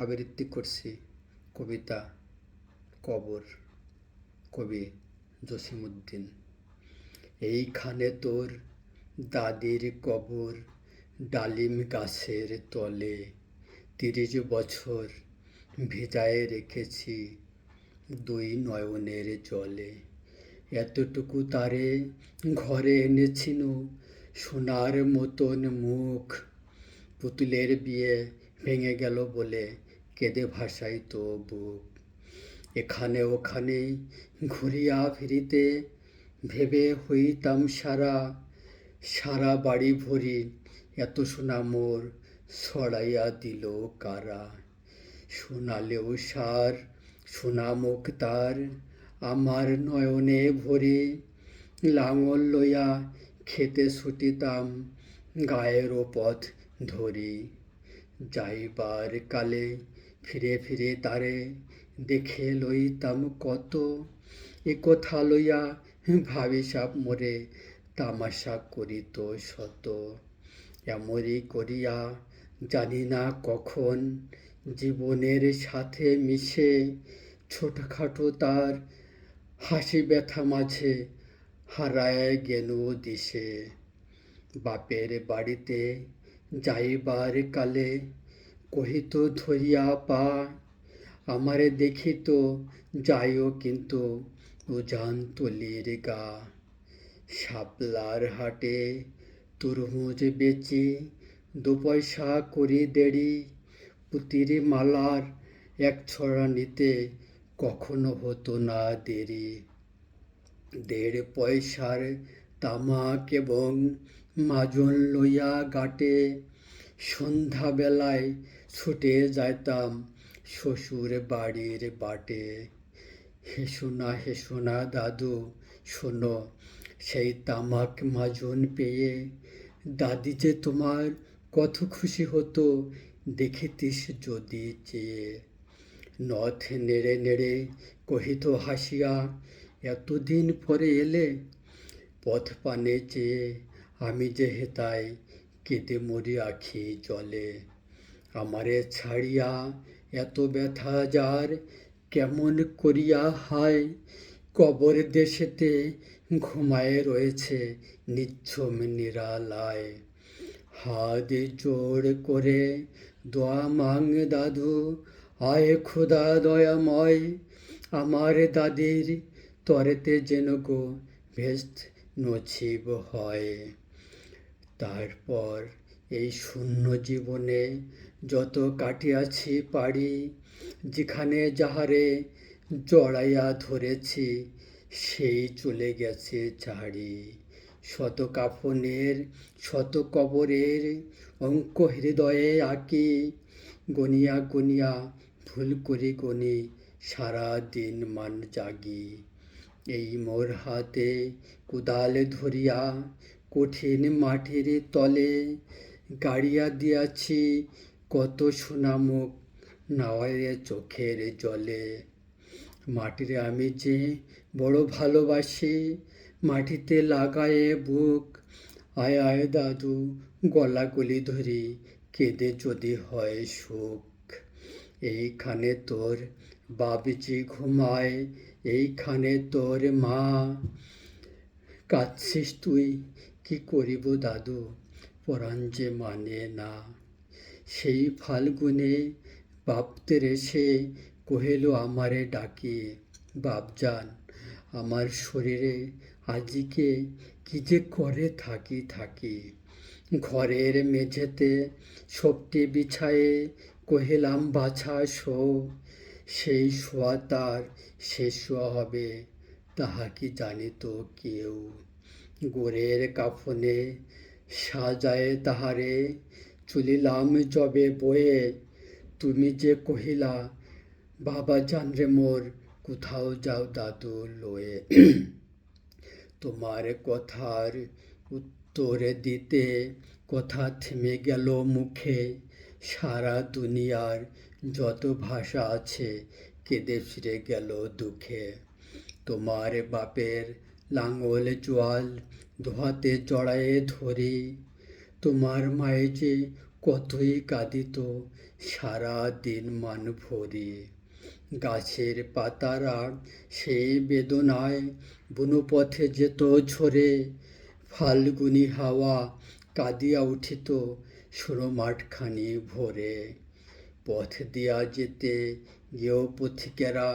আবৃত্তি করছি কবিতা কবর, কবি জসিমউদ্দিন। এইখানে তোর দাদির কবর, ডালিম গাছের তলে, ৩০ বছর ভিজায়ে রেখেছি ২ নয়নের জলে। এতটুকু তারে ঘরে এনেছিনু, সোনার মতন মুখ, পুতুলের বিয়ে ভেঙে গেল বলে কেঁদে ভাসাইতো বুক। এখানে ওখানে ঘুরিয়া ফিরিতে ভেবে হইতাম সারা, সারা বাড়ি ভরি এত সোনা মোর ছড়াইয়া দিল কারা। শোনালেও সার সোনা মুখ তার আমার নয়নে ভরে, লাঙল লইয়া খেতে ছুটিতাম গায়ের পথ ধরি। যাইবার কালে ফিরে ফিরে তারে দেখে লইতাম কত, এ কথা লইয়া ভাবিসাব মোরে তামাশা করিত শত। এমরি করিয়া জানি না কখন জীবনের সাথে মিশে ছোটখাটো তার হাসি ব্যথা মাঝে হারায় গেনু দিশে। বাপের বাড়িতে যাইবার কালে কহিত ধরিয়া পা, আমারে দেখিত যাইও কিন্তু উজান তলির গা। শাপলার হাটে তরমুজ বেচি ২ পয়সা করি দেড়ি, পুতির মালার ১ ছড়া নিতে কখনো হতো না দেরি। ১.৫ পয়সার তামাক এবং মাজন লইয়া গাটে সন্ধ্যাবেলায় ছুটে যাইতাম শ্বশুর বাড়ির বাটে। হেসো না দাদু শোনো, সেই তামাক মাজন পেয়ে দাদি যে তোমার কত খুশি হতো দেখিতিস যদি চেয়ে। নথ নেড়ে নেড়ে কহিত হাসিয়া, এতদিন পরে এলে। পথ পানে চেয়ে আমি যে হেতায় কেঁদে মরি আখি জলে। আমারে ছাড়িয়া এত ব্যথা যার কেমন করিয়া হায়, কবর দেশেতে ঘুমায়ে রয়েছে নিঝুম নিরালায়। হাত জোড় করে দোয়া মাং দাদু, আয় খোদা দয়াময়, আমার দাদির তরেতে যেন গো ভেস্ত নছিব হয়। তারপর এই শূন্য জীবনে যত কাটিয়াছি পাড়ি, যেখানে যাহারে জড়াইয়া ধরেছি সেই চলে গেছে ছাড়ি। শত কাফনের শত কবরের অঙ্ক হৃদয়ে আঁকি, গনিয়া গনিয়া ভুল করি গনি সারা দিন মান জাগি। এই মোর হাতে কোদাল ধরিয়া কঠিন মাটির তলে গাড়িয়া দিয়াছি কত সোনা মুখ নাওয়ারে চোখের জলে। মাটিরে আমি যে বড় ভালোবাসি, মাটিতে লাগায়ে বুক, আয় আয় দাদু গলাগলি ধরি কেঁদে যদি হয় সুখ। এইখানে তোর বাবজি ঘুমায়, এইখানে তোর মা, কাঁদছিস তুই কি করিব দাদু পরাণ যে মানে না। সেই ফাল্গুনে বাপদের এসে কহিল আমারে ডাকি, বাপজান আমার শরীরে আজিকে কি যে করে থাকি। ঘরের মেঝেতে সবটি বিছায়ে কহিলাম বাছা শো, সেই শোয়া তার শেষ শোয়া হবে তাহা কি জানিত কেউ। গোরের কাফনে সাজায়ে তাহারে চলিলাম যবে বয়ে, তুমি যে কহিলা বাবা জান রে মোর কোথাও যাও দাদু লয়ে। তোমার কথার উত্তর দিতে কথা থেমে গেল মুখে, সারা দুনিয়ার যত ভাষা আছে কেঁদে ফিরে গেল দুঃখে। তোমার বাপের লাঙল জোয়াল দোহাতে জড়ায়ে ধরি, তোমার মায়ে যে কতই কাঁদিত সারা দিন মান ভরে। গাছের পাতারা সেই বেদনায় বুনোপথে যেত ঝরে। ফাল্গুনি হাওয়া কাঁদিয়া উঠিত সরু মাঠখানি ভরে। পথ দিয়া যেতে গেও পথিকেরা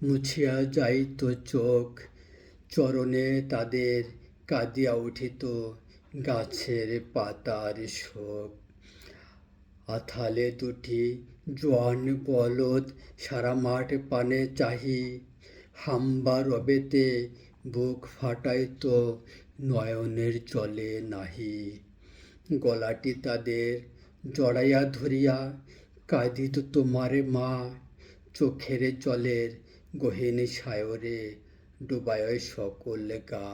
মুছিয়া যাইত চোখ। চরণে তাদের কাঁদিয়া উঠিত গাছের পাতার শোক। আথালে দুটি জোয়ান বলদ সারা মাঠ পানে চাহি। হাম্বা রবেতে বুক ফাটাইত নয়নের জলে নাহি। গলাটি তাদের জড়াইয়া ধরিয়া কাঁদিত তোমার মা। চোখের জলের গহীন সায়রে ডুবায় সকল গা।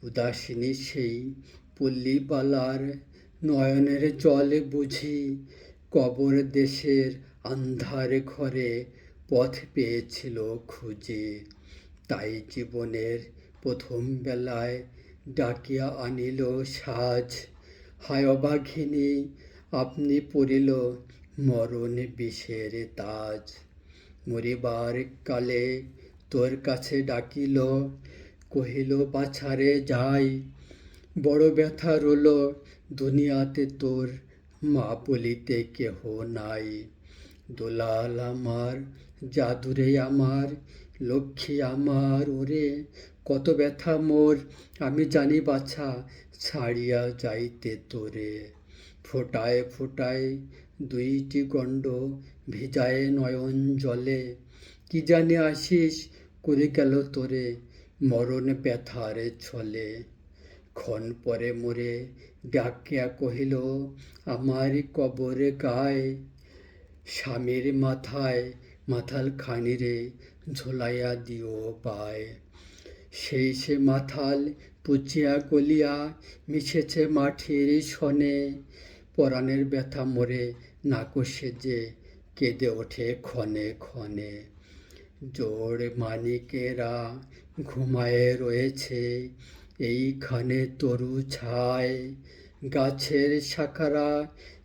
উদাসিনী সেই পল্লীবালার নয়নের জলে বুঝি কবর দেশের আন্ধার ঘরে পথ পেয়েছিল খুঁজে। তাই জীবনের প্রথম বেলায় ডাকিয়া আনিল সাজ। হায় অবাঘিনী আপনি পড়িল মরণ বিষের তাজ। মরিবার কালে তোর কাছে ডাকিল কহিল বাছারে যাই। বড় ব্যথা রইল দুনিয়াতে তোর মা বলিতে কেহ নাই। দোলাল আমার জাদুরে আমার লক্ষ্মী আমার ওরে কত ব্যথা মোর আমি জানি বাছা ছাড়িয়া যাইতে তোরে। ফোটায় ফোটায় দুইটি গণ্ড ভিজায় নয়ন জলে। কি জানি আসিস করে গেল তোরে মরণ ব্যথার ছলে। ক্ষণ পরে মোরে ডাকিয়া কহিল আমার কবরে গায়। স্বামীর মাথায় মাথাল খানিরে ঝোলাইয়া দিও বায়। সেই সে মাথাল পুচিয়া গলিয়া মিশেছে মাটির সনে। পরাণের ব্যথা মোরে নাকশে যে কেঁদে ওঠে ক্ষণে ক্ষণে। জোড় মানিকেরা ঘুমায়ে রয়েছে এইখানে তরু ছায়। গাছের শাখারা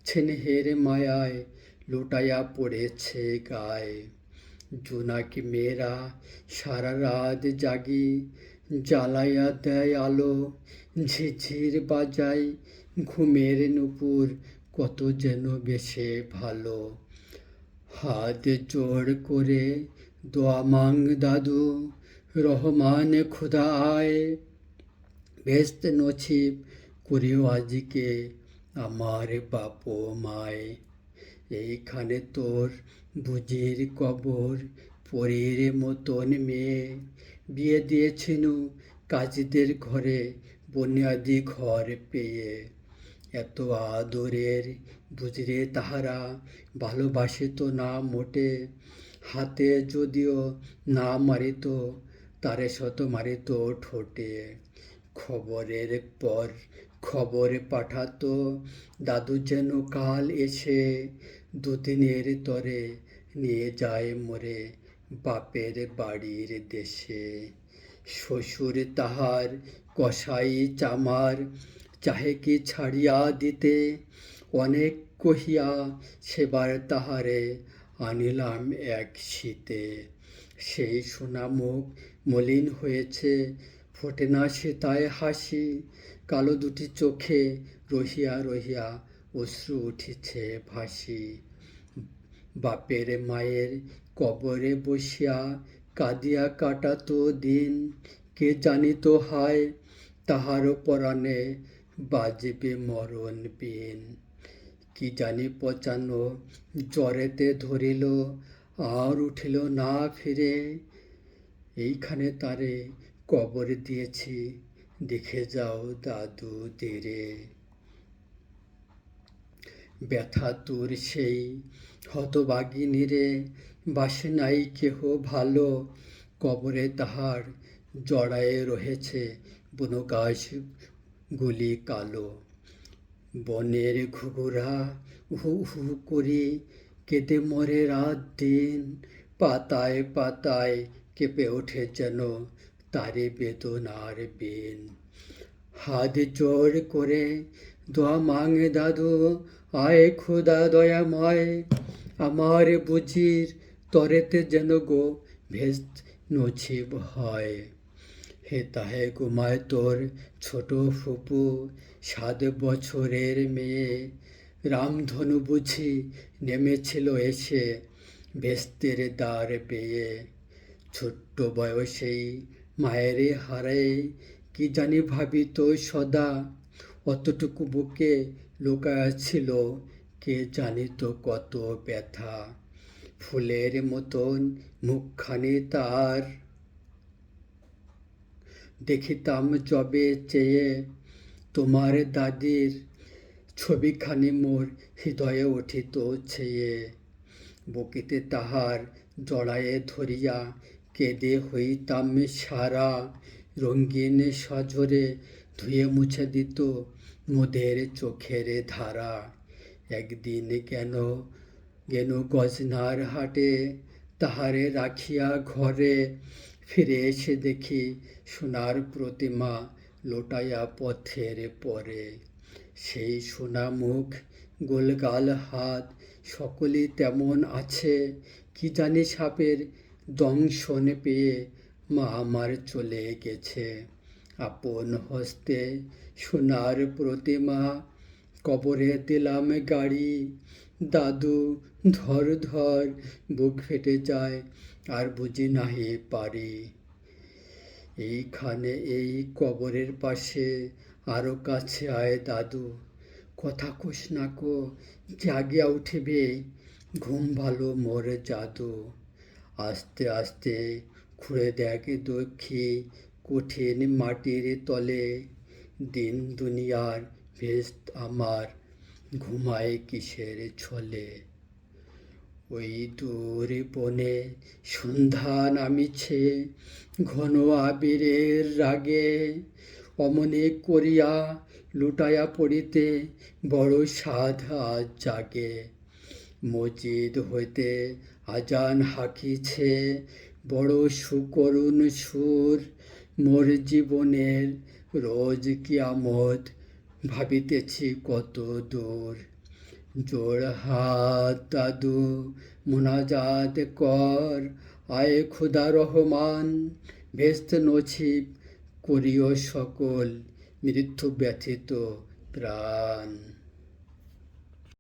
স্নেহের মায়ায় লুটাইয়া পড়েছে গায়ে। জোনাকি মেয়েরা সারা রাত জাগি জ্বালাইয়া দেয় আলো। ঝিঝির বাজায় ঘুমের নুপুর কত যেন বেশে ভালো। হাত জোড় করে দোয়া মাং দাদু রহমান খুদা আয়। বেস্ত নছিব করিও আজকে আমার বাপ মায়। এইখানে তোর বুঝির কবর পরীর মতন মেয়ে। বিয়ে দিয়েছিনু কাজীদের ঘরে বুনিয়াদি ঘর পেয়ে। এত আদরের বুঝরে তাহারা ভালোবাসিত না মোটে। হাতে যদিও না মারিত তারে শত মারিত ঠোঁটে। খবরের পর খবর পাঠাতো দাদু যেন কাল এসে। দুদিনের তরে নিয়ে যায় মোরে বাপের বাড়ির দেশে। শ্বশুর তাহার কসাই চামার চাহে কি ছাড়িয়া দিতে। অনেক কহিয়া সেবার তাহারে আনিলাম এক শীতে। সেই সোনামুখ মলিন হয়েছে ফোটে না সে তাই হাসি। কালো দুটি চোখে রহিয়া রহিয়া অশ্রু উঠিছে ভাসি। বাপের মায়ের কবরে বসিয়া কাঁদিয়া কাটাতো দিন। কে জানিত হায় তাহারও পরাণে বাজবে মরণ বিন। কি জানি পচানো জ্বরেতে ধরিল আর উঠিল না ফিরে। এইখানে তারে কবর দিয়েছি দেখে যাও দাদু দেরে। ব্যথা তোর সেই হতভাগিনীরে বাসে নাই কেহ ভালো। কবরে তাহার জড়ায়ে রহেছে বুনো গাছ গুলি কালো। বনের ঘুঘুরা উহু উহু করি কেঁদে মরে রাত দিন। পাতায় পাতায় কেঁপে ওঠে যেন তারে বেদনার বিন। হাত জোড় করে দোয়া মাঙে দাদু আয় খোদা দয়াময়, আমার বুঝির তরেতে যেন গো ভেস্ত নছিব হয়। হে তাহে ঘুমায় তোর ছোট ফুপু, 7 বছরের মেয়ে, রামধনু বুঝি নেমেছিল এসে ভেস্তের দ্বার পেয়ে। ছোট্ট বয়সেই মায়ের হারায় কি জানি ভাবিত সদা, অতটুকু বুকে লুকায়া কে জানিত কত ব্যথা। ফুলের মতন মুখখানি তার, দেখিতাম যবে চেয়ে, তোমার দাদির ছবিখানি মোর হৃদয়ে উঠিত ছেয়ে। বুকেতে তাহার জড়ায়ে ধরিয়া কেঁদে হইতাম সারা, রঙিন সজোরে ধুয়ে মুছে দিত মোদের চোখের ধারা। একদিন গেনু গজনার হাটে, তাহারে রাখিয়া ঘরে, ফিরে এসে দেখি সোনার প্রতিমা লোটাইয়া পথের পরে। সেই সোনা মুখ, গোলগাল হাত, সকলই তেমন আছে, কি জানি সাপের দংশন পেয়ে মা আমার চলে গেছে। আপন হস্তে সোনার প্রতিমা কবরে দিলাম গাড়ি, দাদু ধর ধর বুক ফেটে যায় আর বুঝি নাহি পারি। এইখানে এই কবরের পাশে আরো কাছে আয় দাদু, কথা কোস না কো, জাগিয়া উঠিবে, ঘুম ভালো মোর জাদু। আস্তে আস্তে খুঁড়ে দেখ দক্ষি কঠিন মাটির তলে, দিন দুনিয়ার ভেস্ত আমার ঘুমায় কিসের ছলে। ওই দূর বনে সন্ধ্যা নামিছে, ঘন আবিরের রাগে, অমনে করিয়া লুটাইয়া পড়িতে বড় সাধ আজ জাগে। মসজিদ হইতে আজান হাঁকিছে বড় সুকরুণ সুর, মোর জীবনের রোজ কিয়ামত ভাবিতেছি কত দূর। জোড় হাত দাদু মোনাজাত কর, আয় খোদা রহমান, ভেস্ত নছিব করিও সকল মৃত্যু ব্যথিত প্রাণ।